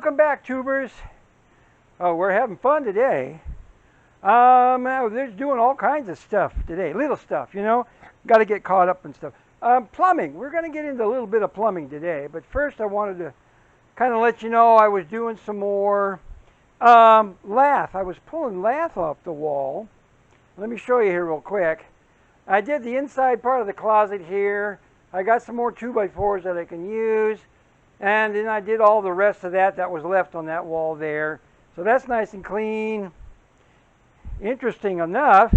Welcome back, tubers. Oh, we're having fun today. They're doing all kinds of stuff today, little stuff, you know. Got to get caught up and stuff. Plumbing. We're going to get into a little bit of plumbing today, but first I wanted to kind of let you know I was doing some more lath. I was pulling lath off the wall. Let me show you here real quick. I did the inside part of the closet here. I got some more 2x4s that I can use. And then I did all the rest of that was left on that wall there. So that's nice and clean. Interesting enough,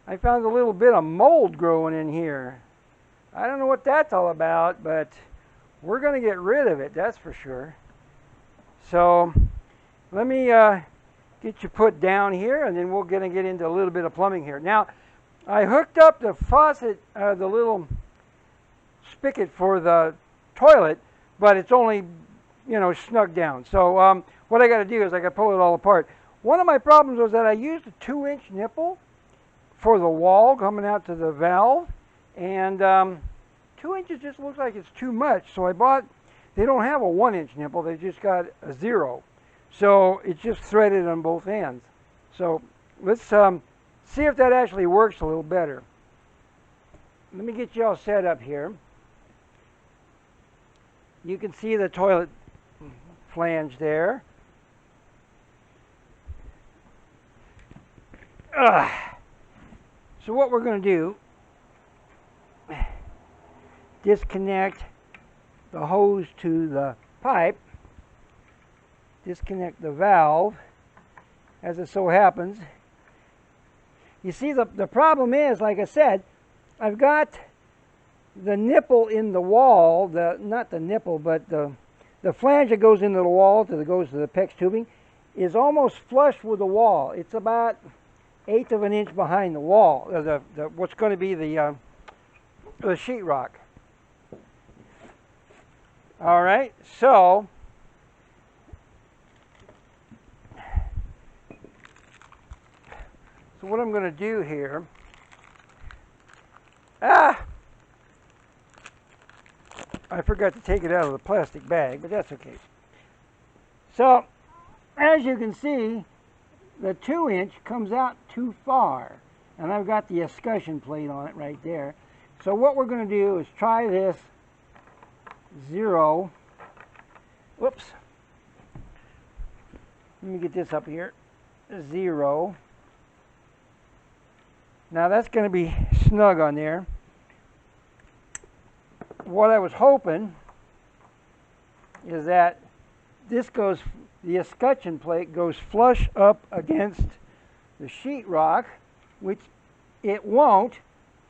I found a little bit of mold growing in here. I don't know what that's all about, but we're going to get rid of it, that's for sure. So let me get you put down here, and then we're going to get into a little bit of plumbing here. Now, I hooked up the faucet, the little spigot for the toilet, but it's only, you know, snug down. So what I got to do is I got to pull it all apart. One of my problems was that I used a 2-inch nipple for the wall coming out to the valve, and 2 inches just looks like it's too much. So I bought, they don't have a 1-inch nipple, they just got a 0. So it's just threaded on both ends. So let's see if that actually works a little better. Let me get you all set up here. You can see the toilet flange there. So what we're going to do, disconnect the hose to the pipe, disconnect the valve, as it so happens. You see, the problem is, like I said, I've got the nipple in the wall, not the nipple, but the flange that goes into the wall, goes to the PEX tubing, is almost flush with the wall. It's about 1/8 of an inch behind the wall, what's going to be the sheetrock. All right, so what I'm going to do here, I forgot to take it out of the plastic bag, but that's okay. So, as you can see, the 2-inch comes out too far, and I've got the escutcheon plate on it right there. So what we're going to do is try this 0. Whoops. Let me get this up here. 0. Now that's going to be snug on there. What I was hoping is that this goes, the escutcheon plate goes flush up against the sheetrock, which it won't,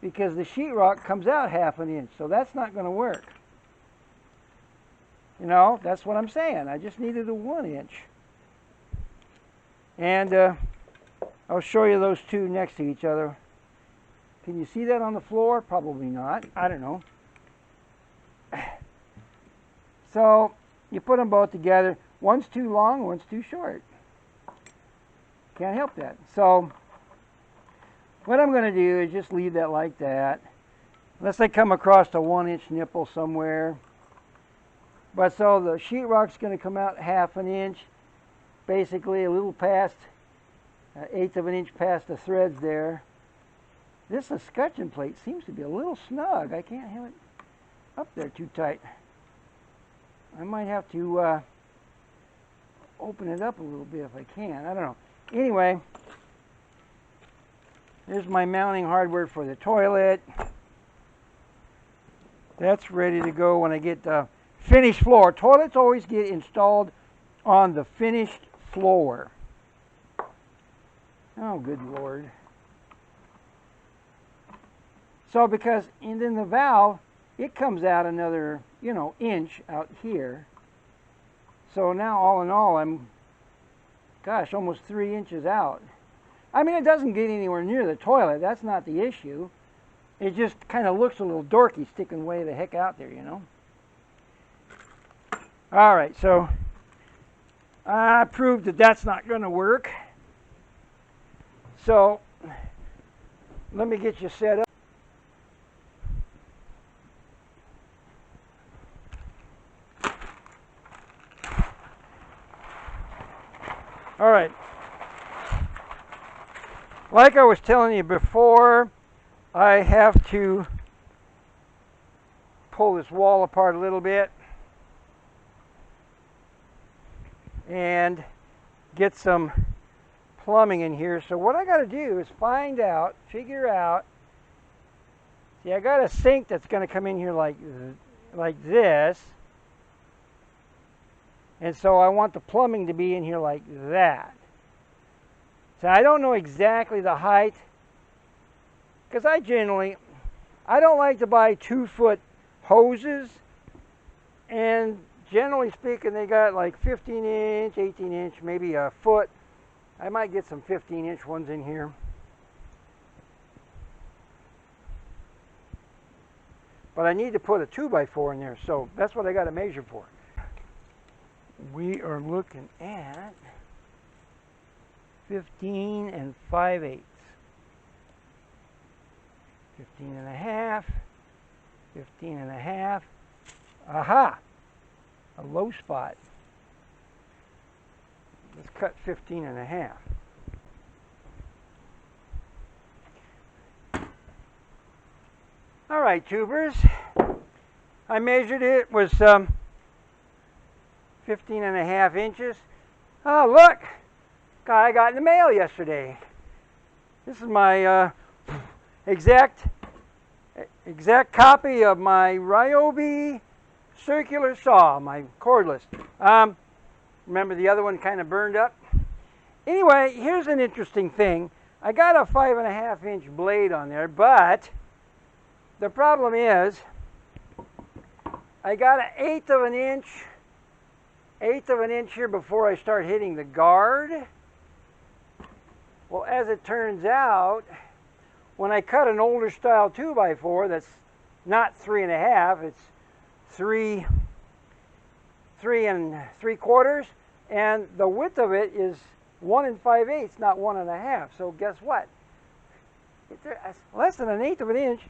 because the sheetrock comes out 1/2 inch, so that's not going to work. You know, that's what I'm saying. I just needed a 1 inch. And I'll show you those two next to each other. Can you see that on the floor? Probably not. I don't know. So you put them both together. One's too long, one's too short. Can't help that. So what I'm going to do is just leave that like that. Unless I come across a 1-inch nipple somewhere. But so the sheetrock's going to come out 1/2 inch. Basically a little past, 1/8 of an inch past the threads there. This escutcheon plate seems to be a little snug. I can't have it up there too tight. I might have to open it up a little bit if I can. I don't know. Anyway, here's my mounting hardware for the toilet. That's ready to go when I get the finished floor. Toilets always get installed on the finished floor. Oh, good Lord. So because, and then the valve, it comes out another, you know, inch out here. So now all in all, I'm, gosh, almost 3 inches out. I mean, it doesn't get anywhere near the toilet. That's not the issue. It just kind of looks a little dorky sticking way the heck out there, you know. All right, so I proved that that's not going to work. So let me get you set up. All right. Like I was telling you before, I have to pull this wall apart a little bit and get some plumbing in here. So what I got to do is figure out, see, I got a sink that's going to come in here like this. And so I want the plumbing to be in here like that. So I don't know exactly the height, because I don't like to buy 2-foot hoses, and generally speaking they got like 15-inch, 18-inch, maybe a foot. I might get some 15-inch ones in here. But I need to put a 2x4 in there, so that's what I got to measure for. We are looking at 15 and 5/8. 15 and a half, 15 and a half. Aha! A low spot. Let's cut 15 and a half. All right, tubers. I measured it, was 15 and a half inches. Oh, look! I got in the mail yesterday. This is my exact copy of my Ryobi circular saw, my cordless. Remember the other one kind of burned up? Anyway, here's an interesting thing. I got a 5.5-inch blade on there, but the problem is I got an eighth of an inch here before I start hitting the guard. Well, as it turns out, when I cut an older style 2x4 that's not 3.5, it's 3 3¾ and the width of it is 1 5/8, not 1.5. So guess what? It's less than an eighth of an inch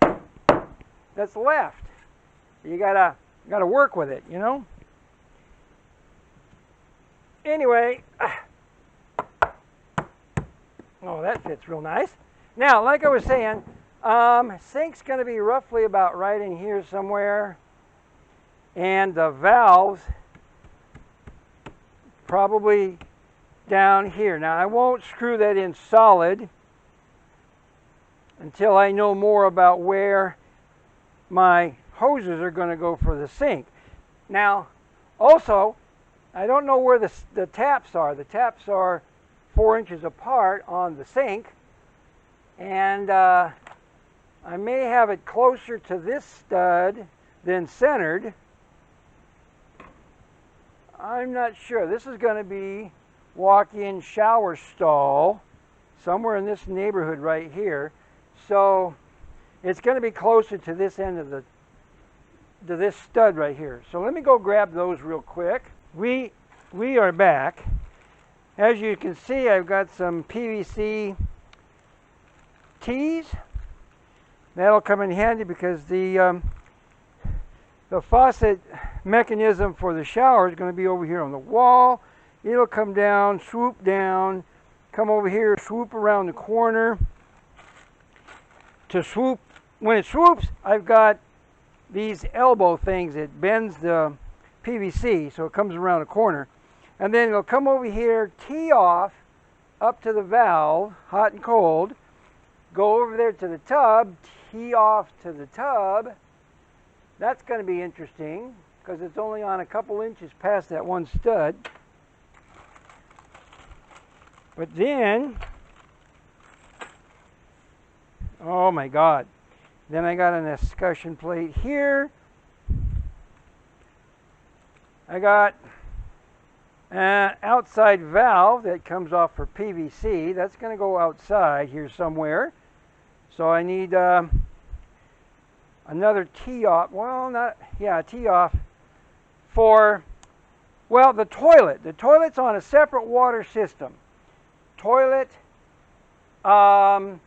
that's left. You gotta work with it, you know. Anyway, oh, that fits real nice. Now, like I was saying, sink's going to be roughly about right in here somewhere, and the valves probably down here. Now, I won't screw that in solid until I know more about where my hoses are going to go for the sink. Now, also, I don't know where the taps are. The taps are 4 inches apart on the sink, and I may have it closer to this stud than centered. I'm not sure. This is going to be walk-in shower stall somewhere in this neighborhood right here, so it's going to be closer to this end of to this stud right here. So let me go grab those real quick. We are back. As you can see, I've got some PVC tees. That'll come in handy because the faucet mechanism for the shower is going to be over here on the wall. It'll come down, swoop down, come over here, swoop around the corner. To swoop, when it swoops, I've got these elbow things that bends the PVC, so it comes around the corner. And then it'll come over here, tee off up to the valve, hot and cold, go over there to the tub, tee off to the tub. That's going to be interesting because it's only on a couple inches past that one stud. But then, oh my God, then I got an escutcheon plate here. I got an outside valve that comes off for PVC. That's going to go outside here somewhere. So I need another tee-off. Well, not, yeah, tee-off for, well, the toilet. The toilet's on a separate water system. Toilet coming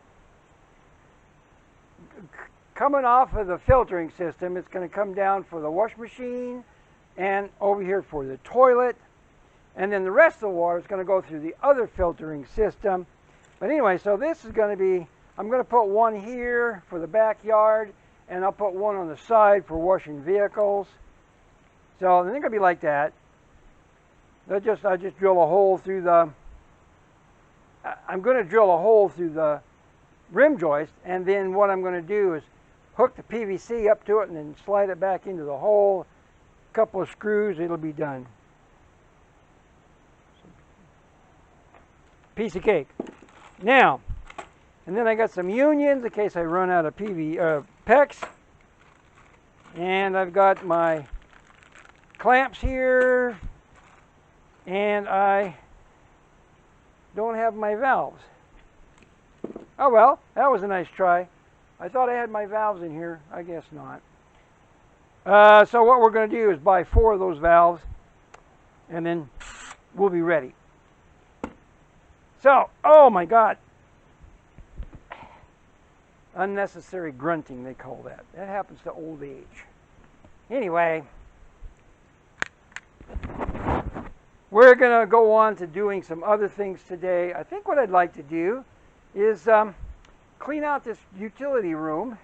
off of the filtering system. It's going to come down for the wash machine and over here for the toilet. and then the rest of the water is going to go through the other filtering system. But anyway, so this is going to be, I'm going to put one here for the backyard, and I'll put one on the side for washing vehicles. So they're going to be like that. I just drill a hole through the, I'm going to drill a hole through the rim joist, and then what I'm going to do is hook the PVC up to it and then slide it back into the hole. A couple of screws, it'll be done. Piece of cake. Now, and then I got some unions in case I run out of PEX. And I've got my clamps here, and I don't have my valves. Oh well, that was a nice try. I thought I had my valves in here. I guess not. So what we're going to do is buy 4 of those valves, and then we'll be ready. So, oh my God. Unnecessary grunting, they call that. That happens to old age. Anyway, we're going to go on to doing some other things today. I think what I'd like to do is clean out this utility room.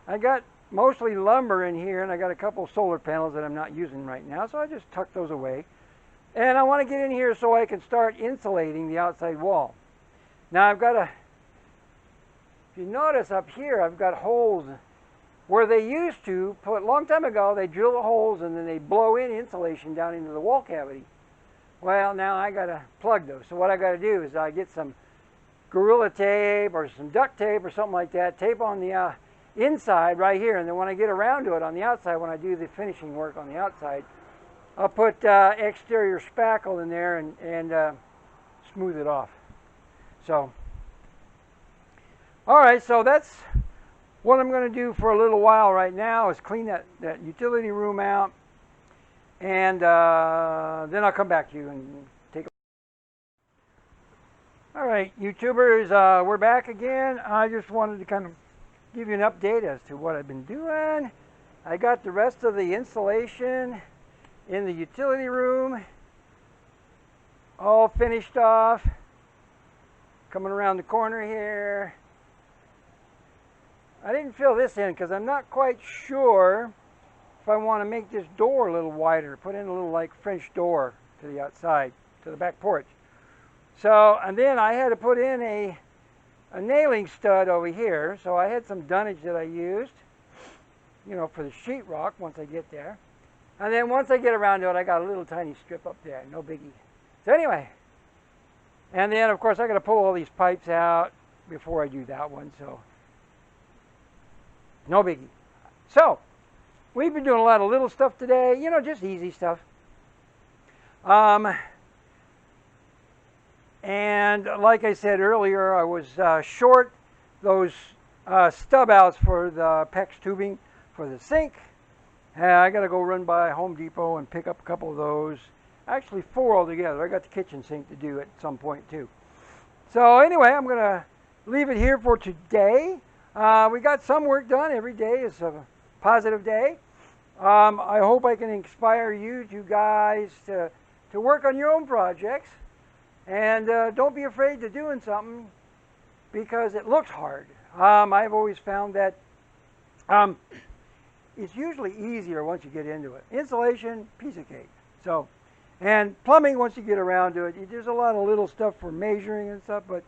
I got mostly lumber in here, and I got a couple solar panels that I'm not using right now, so I just tuck those away. And I want to get in here so I can start insulating the outside wall. Now I've got if you notice up here, I've got holes where they used to put, a long time ago, they drill the holes and then they blow in insulation down into the wall cavity. Well, now I got to plug those. So what I got to do is I get some Gorilla Tape or some duct tape or something like that, tape on the inside right here, and then when I get around to it on the outside, when I do the finishing work on the outside, I'll put exterior spackle in there and smooth it off. So, all right, so that's what I'm going to do for a little while right now, is clean that utility room out, and then I'll come back to you and take a... All right, YouTubers, we're back again. I just wanted to kind of give you an update as to what I've been doing. I got the rest of the insulation in the utility room all finished off. Coming around the corner here. I didn't fill this in because I'm not quite sure if I want to make this door a little wider, put in a little like French door to the outside, to the back porch. So, and then I had to put in a nailing stud over here. So I had some dunnage that I used, you know, for the sheetrock once I get there. And then once I get around to it, I got a little tiny strip up there, no biggie. So anyway, and then of course I got to pull all these pipes out before I do that one, so no biggie. So, we've been doing a lot of little stuff today, you know, just easy stuff. And like I said earlier, I was short those stub outs for the PEX tubing for the sink. I got to go run by Home Depot and pick up a couple of those. Actually 4 altogether. I got the kitchen sink to do at some point too. So anyway, I'm going to leave it here for today. We got some work done. Every day is a positive day. I hope I can inspire you guys to work on your own projects. And don't be afraid to doing something because it looks hard. I've always found that it's usually easier once you get into it. Insulation, piece of cake. So, and plumbing, once you get around to it, there's a lot of little stuff for measuring and stuff, but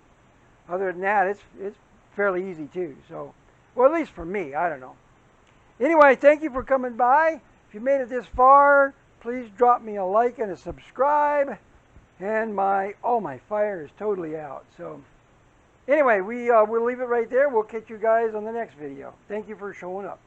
other than that, it's fairly easy too. So, well, at least for me, I don't know. Anyway, thank you for coming by. If you made it this far, please drop me a like and a subscribe. And my fire is totally out. So, anyway, we'll leave it right there. We'll catch you guys on the next video. Thank you for showing up.